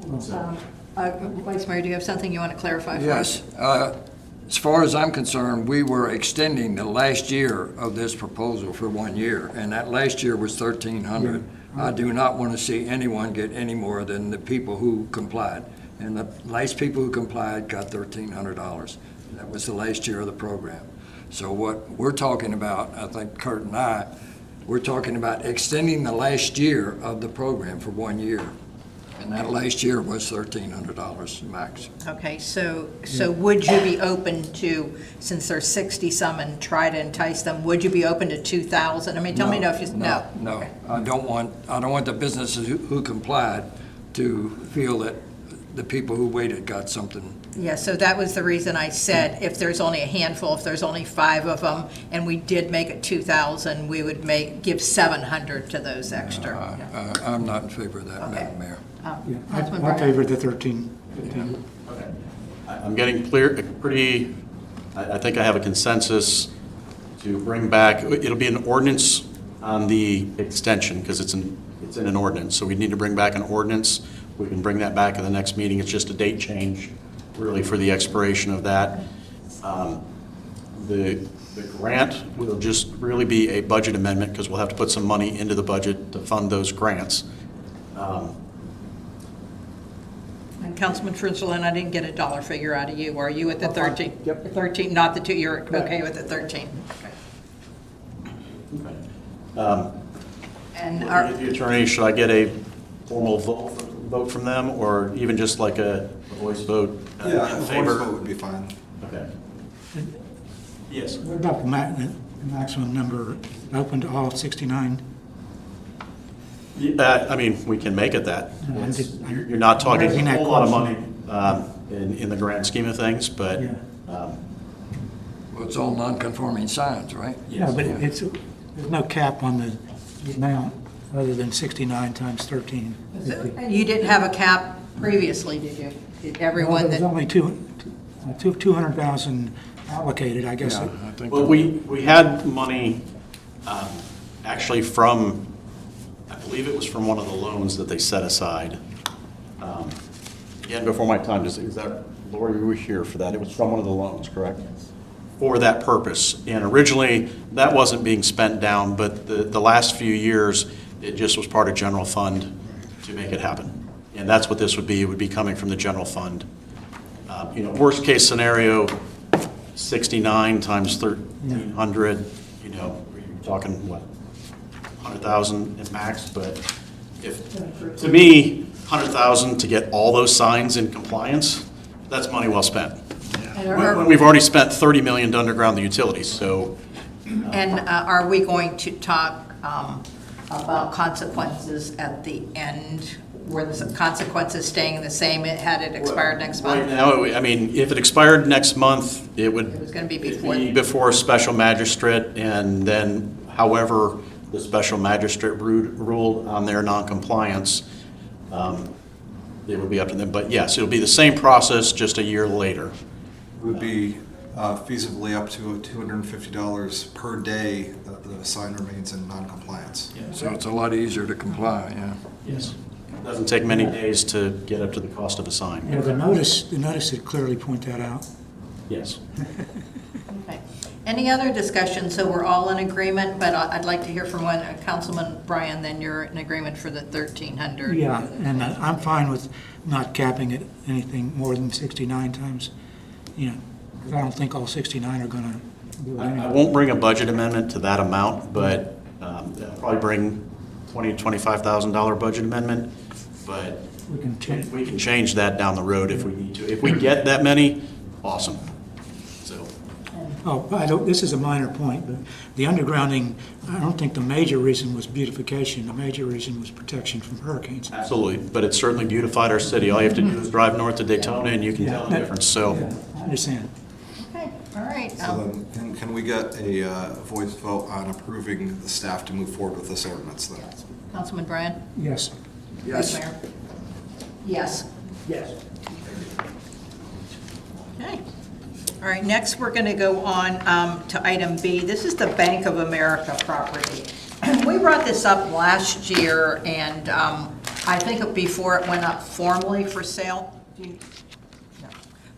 Vice Mayor, do you have something you want to clarify for us? Yes. As far as I'm concerned, we were extending the last year of this proposal for 1 year, and that last year was 1,300. I do not want to see anyone get any more than the people who complied. And the last people who complied got $1,300. That was the last year of the program. So what we're talking about, I think Kurt and I, we're talking about extending the last year of the program for 1 year. And that last year was $1,300 max. Okay, so would you be open to, since there's 60-some and try to entice them, would you be open to 2,000? I mean, tell me no if you, no. No, Okay. I don't want the businesses who complied to feel that the people who waited got something. Yeah, so that was the reason I said if there's only a handful, if there's only 5 of them, and we did make it 2,000, we would give 700 to those extra. I'm not in favor of that, Okay. Madam Mayor. Yeah, Councilman I Bryant. favor the 13. Okay. I'm getting I think I have a consensus to bring back, it'll be an ordinance on the extension, because it's in an ordinance, so we need to bring back an ordinance. We can bring that back in the next meeting. It's just a date change, really, for the expiration of that. The grant will just really be a budget amendment, because we'll have to put some money into the budget to fund those grants. And Councilman Frinzelin, I didn't get a dollar figure out of you. Are you at the 13? Yep. The 13, not the 2, you're okay with the 13? And our, The attorney, should I get a formal vote from them, or even just like a voice vote in Yeah, a voice favor? vote would be fine. Okay. Yes. What about the maximum number open to all 69? I mean, we can make it that. No, I'm just- You're not talking I'm asking a that whole lot of question. money in the grand scheme of things, but. Yeah. Well, it's all non-conforming signs, right? Yeah, but there's no cap on the amount other than 69 times 13. you didn't have a cap previously, did you? Did everyone There's that, only 200,000 allocated, I guess. Yeah, I think. Well, we had money actually from, I believe it was from one of the loans that they set aside. Again, before my time, is that, Lori, you were here for that? It was from one of the loans, correct? for that purpose. And originally, that wasn't being spent down, but the last few years, it just was part of general fund to make it happen. And that's what this would be. It would be coming from the general fund. Worst case scenario, 69 times 1,300, you're talking, what, 100,000 at max, but to me, 100,000 to get all those signs in compliance, that's money well spent. When we've already spent $30 million to underground the utilities, so. And are we going to talk about consequences at the end? Were the consequences staying the same had it expired next month? Right now, if it expired next month, it would. It was going to be Before special magistrate, and then however the special magistrate ruled on their noncompliance, it would be up to them. But yes, it'll be the same process, just a year later. It would be feasibly up to $250 per day that the sign remains in noncompliance. So it's a lot easier to comply, yeah. Yes. It doesn't take many days to get up to the cost of a sign. Yeah, the notice would clearly point that out. Yes. Okay. Any other discussion? So we're all in agreement, but I'd like to hear from Councilman Bryan, then you're in agreement for the 1,300. Yeah, and I'm fine with not capping it anything more than 69 times, 'cause I don't think all 69 are going to do it I anyway. won't bring a budget amendment to that amount, but I'll probably bring $20,000 to $25,000 budget amendment, but We can change. we can change that down the road if we need to. If we get that many, awesome. So, This is a minor point, but the undergrounding, I don't think the major reason was beautification. The major reason was protection from hurricanes. absolutely, but it certainly beautified our city. All you have to do is drive north to Daytona and you can tell the difference, so. Yeah, I understand. Okay, all right. So then, can we get a voice vote on approving the staff to move forward with this ordinance then? Councilman Bryan? Yes. Vice Mayor? Yes. Yes. Okay. All right, next we're going to go on to item B. This is the Bank of America property. We brought this up last year, and I think before it went up formally for sale.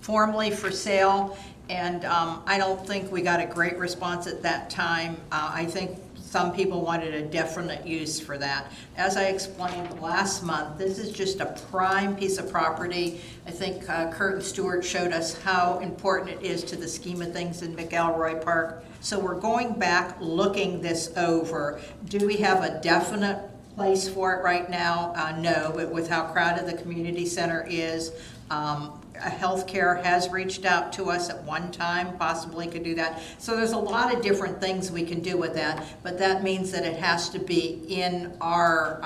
Formally for sale, and I don't think we got a great response at that time. I think some people wanted a definite use for that. As I explained last month, this is just a prime piece of property. I think Kurt and Stewart showed us how important it is to the scheme of things in McElroy Park. So we're going back, looking this over. Do we have a definite place for it right now? No, but with how crowded the community center is, healthcare has reached out to us at one time, possibly could do that. So there's a lot of different things we can do with that, but that means that it has to be in our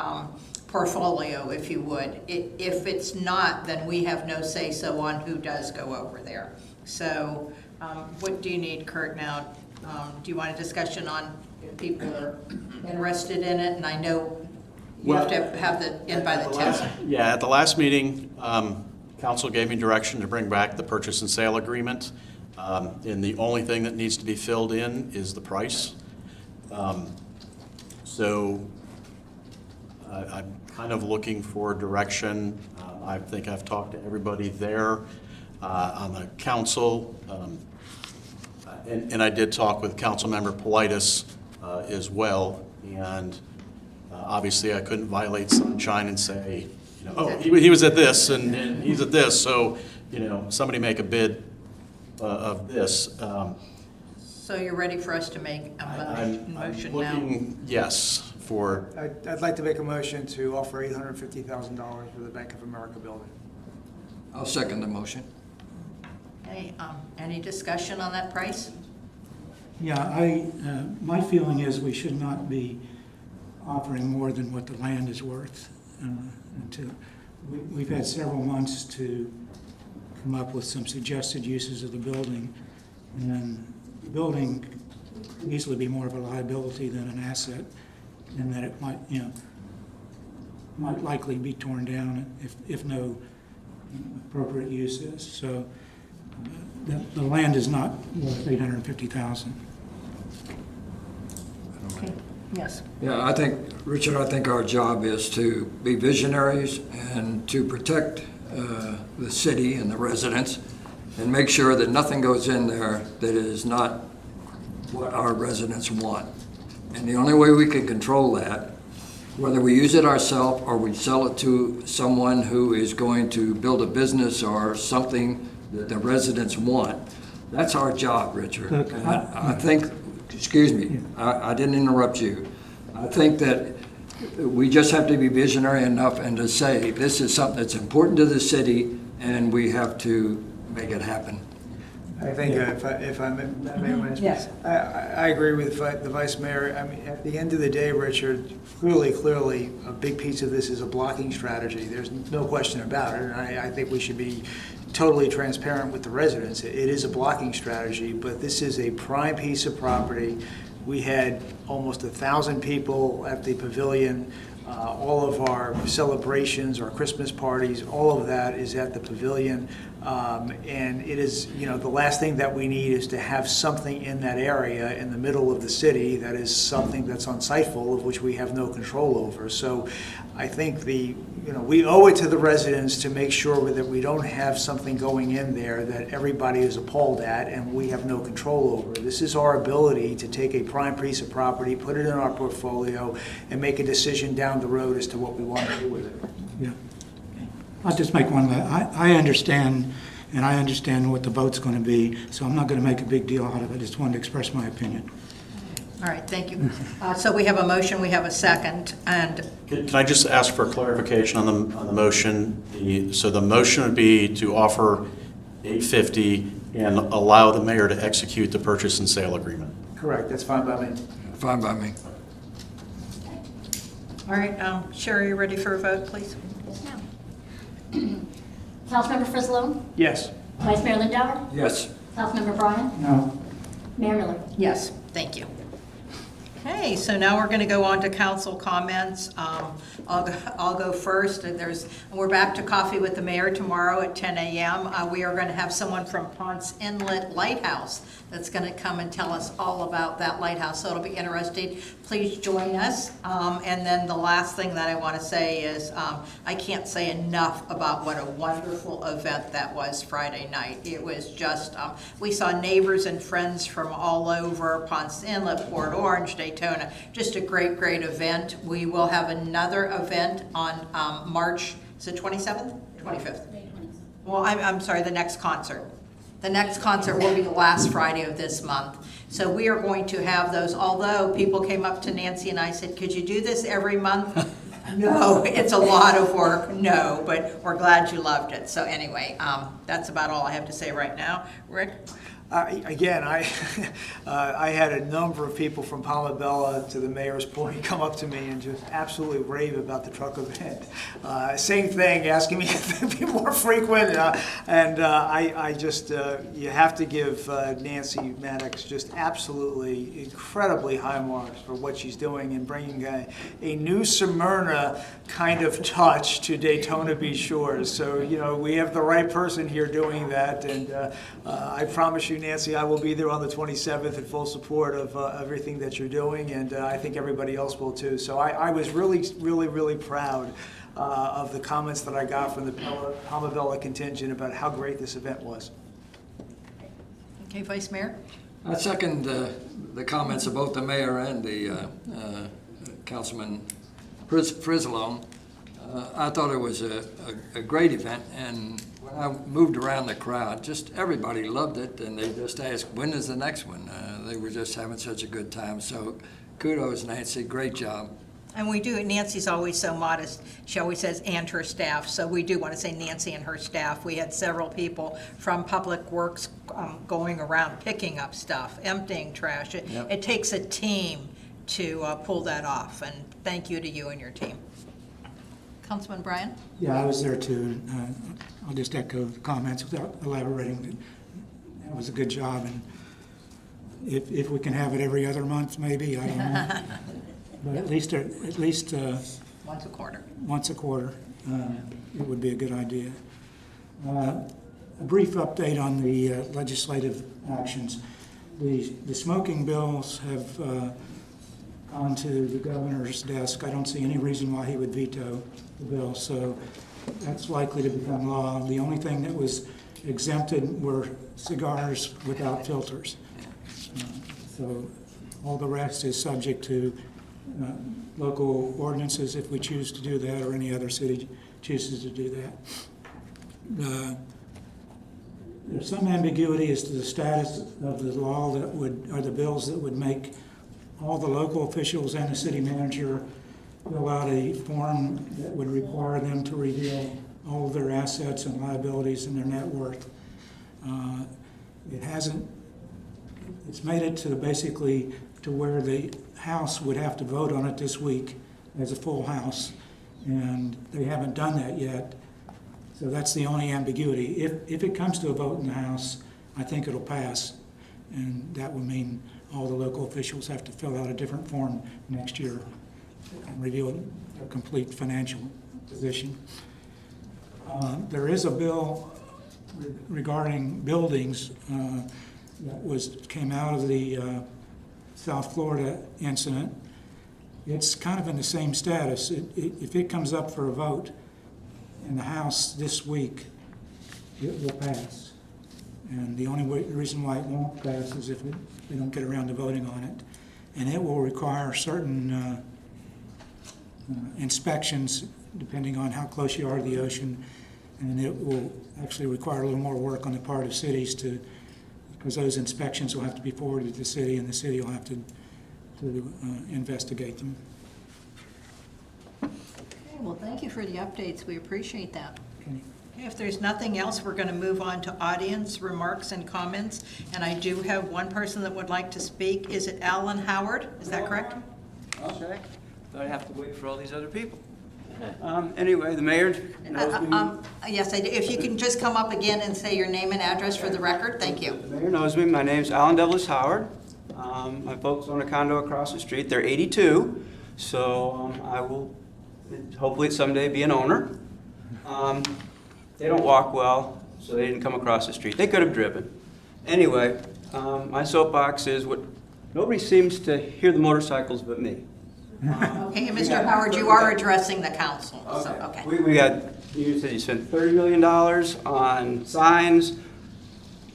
portfolio, if you would. If it's not, then we have no say-so on who does go over there. So what do you need, Kurt, now? Do you want a discussion on if people are interested in it? And I know you have to have the in by the 10th. Yeah, at the last meeting, council gave me direction to bring back the purchase and sale agreement. And the only thing that needs to be filled in is the price. So I'm kind of looking for direction. I think I've talked to everybody there on the council. And I did talk with Councilmember Politis as well. And obviously I couldn't violate sunshine and say, he was at this and he's at this, so, somebody make a bid of this. So you're ready for us to make a motion now? Looking, yes, for, I'd like to make a motion to offer $850,000 for the Bank of America building. I'll second the motion. Okay, any discussion on that price? Yeah, my feeling is we should not be offering more than what the land is worth. We've had several months to come up with some suggested uses of the building, and the building could easily be more of a liability than an asset, in that it might likely be torn down if no appropriate use is. So the land is not worth $850,000. Okay, yes. Yeah, Richard, I think our job is to be visionaries and to protect the city and the residents and make sure that nothing goes in there that is not what our residents want. And the only way we can control that, whether we use it ourselves or we sell it to someone who is going to build a business or something that the residents want, that's our job, Richard. Look, And I think, excuse me, I didn't interrupt you. I think that we just have to be visionary enough and to say, this is something that's important to the city, and we have to make it happen. I think if I may, Yes. I agree with the Vice Mayor. I mean, at the end of the day, Richard, clearly, a big piece of this is a blocking strategy. There's no question about it, and I think we should be totally transparent with the residents. It is a blocking strategy, but this is a prime piece of property. We had almost 1,000 people at the pavilion. All of our celebrations, our Christmas parties, all of that is at the pavilion. And it is, the last thing that we need is to have something in that area in the middle of the city that is something that's unsightful, of which we have no control over. So I think we owe it to the residents to make sure that we don't have something going in there that everybody is appalled at and we have no control over. This is our ability to take a prime piece of property, put it in our portfolio, and make a decision down the road as to what we want to do with it. Yeah. I'll just make one. I understand, and I understand what the vote's going to be, so I'm not going to make a big deal out of it. I just wanted to express my opinion. All right, thank you. So we have a motion, we have a second, and Can I just ask for clarification on the motion? So the motion would be to offer $850 and allow the mayor to execute the purchase and sale agreement. Correct, that's fine by me. Fine by me. all right, Sherry, you ready for a vote, please? Yes, ma'am. Councilmember Frizzalone? Yes. Vice Mayor Lindauer? Yes. Councilmember Bryan? No. Mayor Miller? Yes, thank you. Okay, so now we're going to go on to council comments. I'll go first. We're back to Coffee with the Mayor tomorrow at 10 a.m. We are going to have someone from Ponce Inlet Lighthouse that's going to come and tell us all about that lighthouse, so it'll be interesting. Please join us. And then the last thing that I want to say is I can't say enough about what a wonderful event that was Friday night. It was just, we saw neighbors and friends from all over Ponce Inlet, Port Orange, Daytona. Just a great, great event. We will have another event on March, is it 27th? 25th. Well, I'm sorry, the next concert. The next concert will be the last Friday of this month. So we are going to have those, although people came up to Nancy and I said, could you do this every month? No, it's a lot of work, no, but we're glad you loved it. So anyway, that's about all I have to say right now. Rick? Again, I had a number of people from Palmabella, to the mayor's point, come up to me and just absolutely rave about the truck event. Same thing, asking me if it'd be more frequent, and I just, you have to give Nancy Maddox just absolutely incredibly high marks for what she's doing and bringing a new Smyrna kind of touch to Daytona Beach shores. So, we have the right person here doing that, and I promise you, Nancy, I will be there on the 27th in full support of everything that you're doing, and I think everybody else will too. So I was really proud of the comments that I got from the Palmabella contingent about how great this event was. Okay, Vice Mayor? I second the comments of both the mayor and the Councilman Frizzalone. I thought it was a great event, and when I moved around the crowd, just everybody loved it, and they just asked, when is the next one? They were just having such a good time. So kudos, Nancy, great job. And we do, Nancy's always so modest. She always says, and her staff. So we do want to say Nancy and her staff. We had several people from Public Works going around picking up stuff, emptying trash. It takes a team to pull that off. And thank you to you and your team. Councilman Bryan? Yeah, I was there too. I'll just echo the comments without elaborating. That was a good job, and if we can have it every other month, maybe, I don't know. But at least Once a quarter. Once a quarter, it would be a good idea. A brief update on the legislative actions. The smoking bills have gone to the governor's desk. I don't see any reason why he would veto the bill, so that's likely to become law. The only thing that was exempted were cigars without filters. So all the rest is subject to local ordinances if we choose to do that, or any other city chooses to do that. There's some ambiguity as to the status of the law that would, or the bills that would make all the local officials and the city manager fill out a form that would require them to reveal all of their assets and liabilities and their net worth. It hasn't, it's made it to basically to where the House would have to vote on it this week as a full House, and they haven't done that yet. So that's the only ambiguity. If it comes to a vote in the House, I think it'll pass, and that would mean all the local officials have to fill out a different form next year and reveal their complete financial position. There is a bill regarding buildings that came out of the South Florida incident. It's kind of in the same status. If it comes up for a vote in the House this week, it will pass. And the only reason why it won't pass is if they don't get around to voting on it. And it will require certain inspections depending on how close you are to the ocean. And it will actually require a little more work on the part of cities because those inspections will have to be forwarded to the city, and the city will have to investigate them. Okay, well, thank you for the updates. We appreciate that. Okay. Okay, if there's nothing else, we're going to move on to audience remarks and comments. And I do have one person that would like to speak. Is it Alan Howard? Is that correct? Okay. Thought I'd have to wait for all these other people. Anyway, the mayor knows me. Yes, I do. If you can just come up again and say your name and address for the record, thank you. The mayor knows me. My name's Alan Douglas Howard. My folks own a condo across the street. They're 82, so I will hopefully someday be an owner. They don't walk well, so they didn't come across the street. They could have driven. Anyway, my soapbox is what nobody seems to hear the motorcycles but me. Okay, and Mr. Howard, you are addressing the council, so, okay. We got, you said you spent $30 million on signs,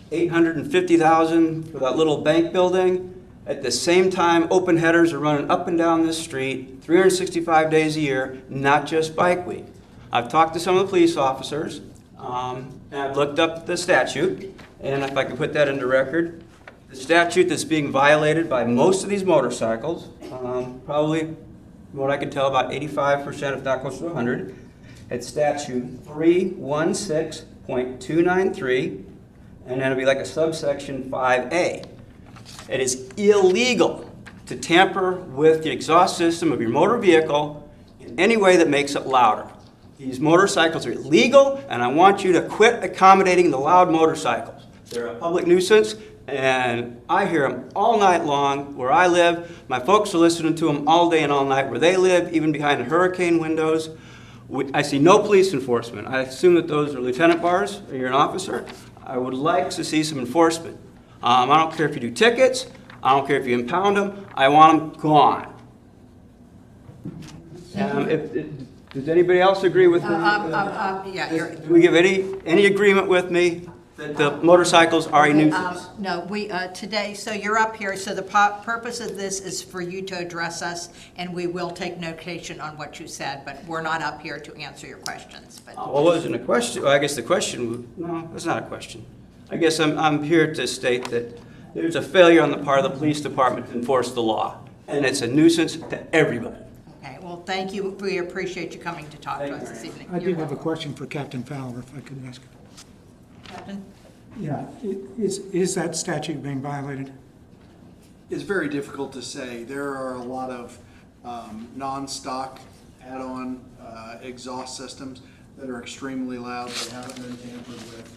$850,000 for that little bank building. At the same time, open headers are running up and down this street 365 days a year, not just Bike Week. I've talked to some of the police officers, and I've looked up the statute, and if I could put that into record, the statute that's being violated by most of these motorcycles, probably, from what I can tell, about 85%, if not close to 100. It's statute 316.293, and then it'll be like a subsection 5A. It is illegal to tamper with the exhaust system of your motor vehicle in any way that makes it louder. These motorcycles are illegal, and I want you to quit accommodating the loud motorcycles. They're a public nuisance, and I hear them all night long where I live. My folks are listening to them all day and all night where they live, even behind the hurricane windows. I see no police enforcement. I assume that those are lieutenant bars, or you're an officer. I would like to see some enforcement. I don't care if you do tickets. I don't care if you impound them. I want them gone. Does anybody else agree with me? Yeah, you're. Do we give any agreement with me that the motorcycles are a nuisance? No, we, today, so you're up here, so the purpose of this is for you to address us, and we will take notation on what you said, but we're not up here to answer your questions. But Well, it wasn't a question. Well, I guess the question, no, that's not a question. I guess I'm here to state that there's a failure on the part of the police department to enforce the law, and it's a nuisance to everybody. Okay, well, thank you. We appreciate you coming to talk to us this evening. I do have a question for Captain Fowler, if I could ask. Captain? Yeah, is that statute being violated? It's very difficult to say. There are a lot of non-stock add-on exhaust systems that are extremely loud. They haven't been tampered with.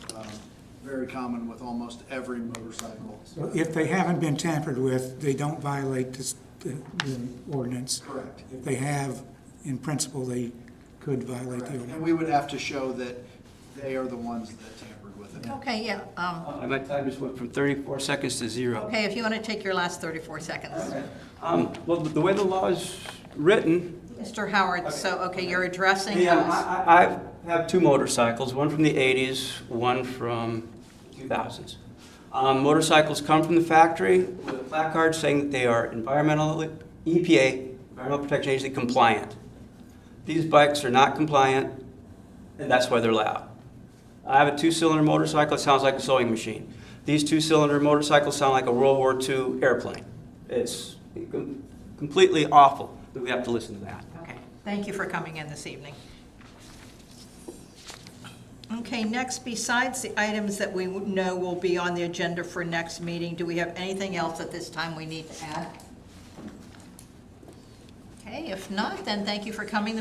Very common with almost every motorcycle. So if they haven't been tampered with, they don't violate the ordinance? Correct. If they have, in principle, they could violate the And ordinance? we would have to show that they are the ones that tampered with it. Okay, yeah. My time just went from 34 seconds to 0. Okay, if you want to take your last 34 seconds. Well, the way the law is written, Mr. Howard, so, okay, you're addressing yeah, us. I have two motorcycles, one from the 80s, one from 2000s. Motorcycles come from the factory with a placard saying that they are EPA, Environmental Protection Agency compliant. These bikes are not compliant, and that's why they're loud. I have a two-cylinder motorcycle, it sounds like a sewing machine. These two-cylinder motorcycles sound like a World War II airplane. It's completely awful that we have to listen to that. Okay, thank you for coming in this evening. Okay, next, besides the items that we know will be on the agenda for next meeting, do we have anything else at this time we need to add? Okay, if not, then thank you for coming.